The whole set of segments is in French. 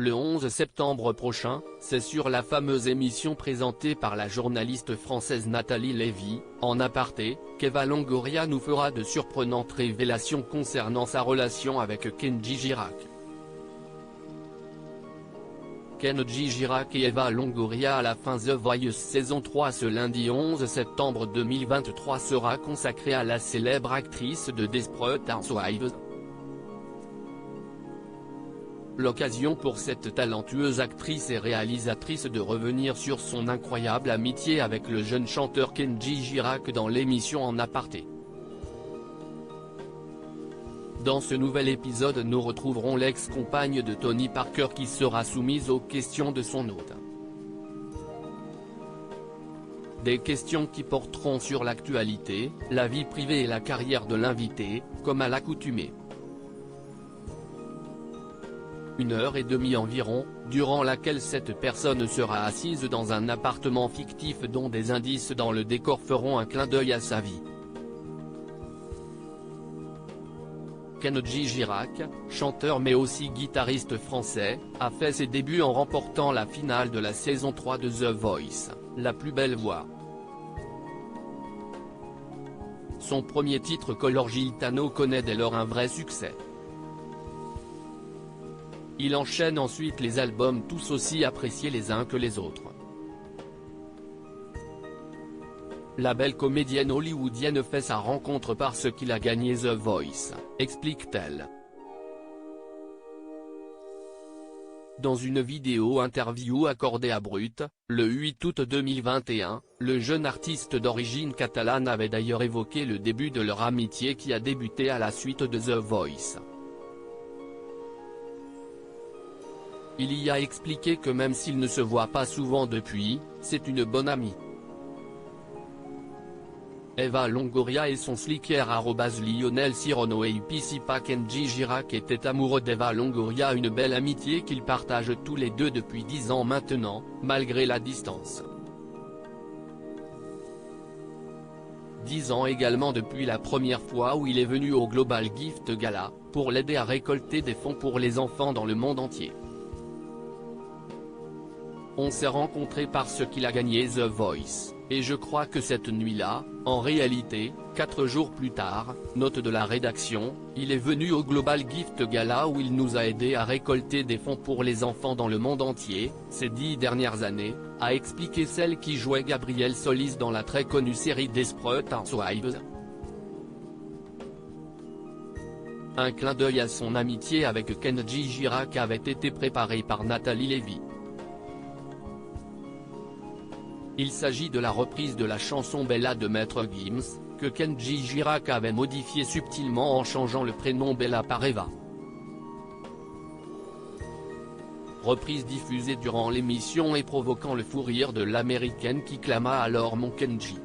le 11 septembre prochain, c'est sur la fameuse émission présentée par la journaliste française Nathalie Lévy, En aparté, qu'Eva Longoria nous fera de surprenantes révélations concernant sa relation avec Kenji Girac. Kenji Girac et Eva Longoria à la fin. The Voice saison 3. Ce lundi 11 septembre 2023 sera consacré à la célèbre actrice de Desperate Housewives. L'occasion pour cette talentueuse actrice et réalisatrice de revenir sur son incroyable amitié avec le jeune chanteur Kenji Girac dans l'émission En aparté. Dans ce nouvel épisode, nous retrouverons l'ex-compagne de Tony Parker qui sera soumise aux questions de son hôte. Des questions qui porteront sur l'actualité, la vie privée et la carrière de l'invité, comme à l'accoutumée. 1h30 environ, durant laquelle cette personne sera assise dans un appartement fictif dont des indices dans le décor feront un clin d'œil à sa vie. Kenji Girac, chanteur mais aussi guitariste français, a fait ses débuts en remportant la finale de la saison 3 de The Voice, La plus belle voix. Son premier titre Color Gitano connaît dès lors un vrai succès. Il enchaîne ensuite les albums tous aussi appréciés les uns que les autres. La belle comédienne hollywoodienne fait sa rencontre parce qu'il a gagné The Voice, explique-t-elle. Dans une vidéo-interview accordée à Brut, le 8 août 2021, le jeune artiste d'origine catalane avait d'ailleurs évoqué le début de leur amitié qui a débuté à la suite de The Voice. Il y a expliqué que même s'ils ne se voient pas souvent depuis, c'est une bonne amie. Eva Longoria et son slicker @Lionel Cyrano et Ipisipa. Kenji Girac était amoureux d'Eva Longoria, une belle amitié qu'ils partagent tous les deux depuis 10 ans maintenant, malgré la distance. 10 ans également depuis la première fois où il est venu au Global Gift Gala, pour l'aider à récolter des fonds pour les enfants dans le monde entier. On s'est rencontrés parce qu'il a gagné The Voice, et je crois que cette nuit-là, en réalité, 4 jours plus tard, note de la rédaction, il est venu au Global Gift Gala où il nous a aidés à récolter des fonds pour les enfants dans le monde entier, ces 10 dernières années, a expliqué celle qui jouait Gabrielle Solis dans la très connue série Desperate Housewives. Un clin d'œil à son amitié avec Kenji Girac avait été préparé par Nathalie Lévy. Il s'agit de la reprise de la chanson Bella de Maître Gims, que Kenji Girac avait modifié subtilement en changeant le prénom Bella par Eva. Reprise diffusée durant l'émission et provoquant le fou rire de l'américaine qui clama alors mon Kenji.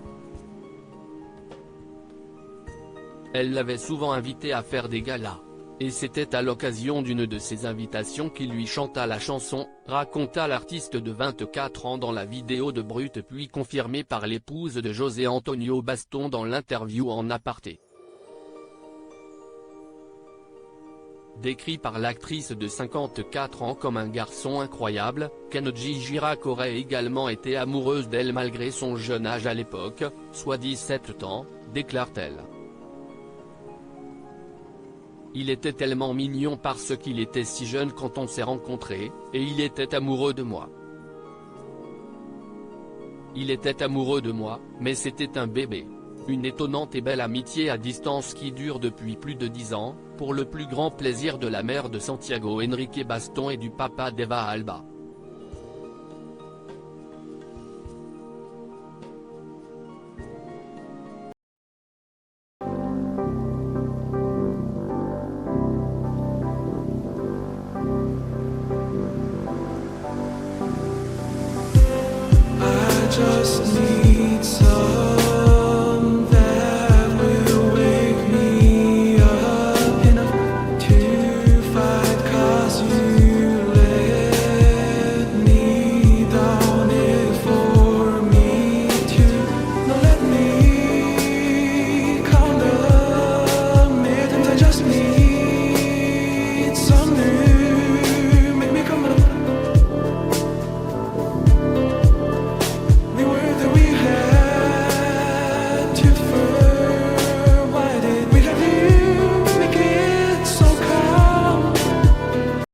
Elle l'avait souvent invité à faire des galas. Et c'était à l'occasion d'une de ces invitations qu'il lui chanta la chanson, raconta l'artiste de 24 ans dans la vidéo de Brut puis confirmée par l'épouse de José Antonio Baston dans l'interview En aparté. Décrit par l'actrice de 54 ans comme un garçon incroyable, Kenji Girac aurait également été amoureuse d'elle malgré son jeune âge à l'époque, soit 17 ans, déclare-t-elle. Il était tellement mignon parce qu'il était si jeune quand on s'est rencontrés, et il était amoureux de moi. Il était amoureux de moi, mais c'était un bébé. Une étonnante et belle amitié à distance qui dure depuis plus de 10 ans, pour le plus grand plaisir de la mère de Santiago Enrique Baston et du papa d'Eva Alba.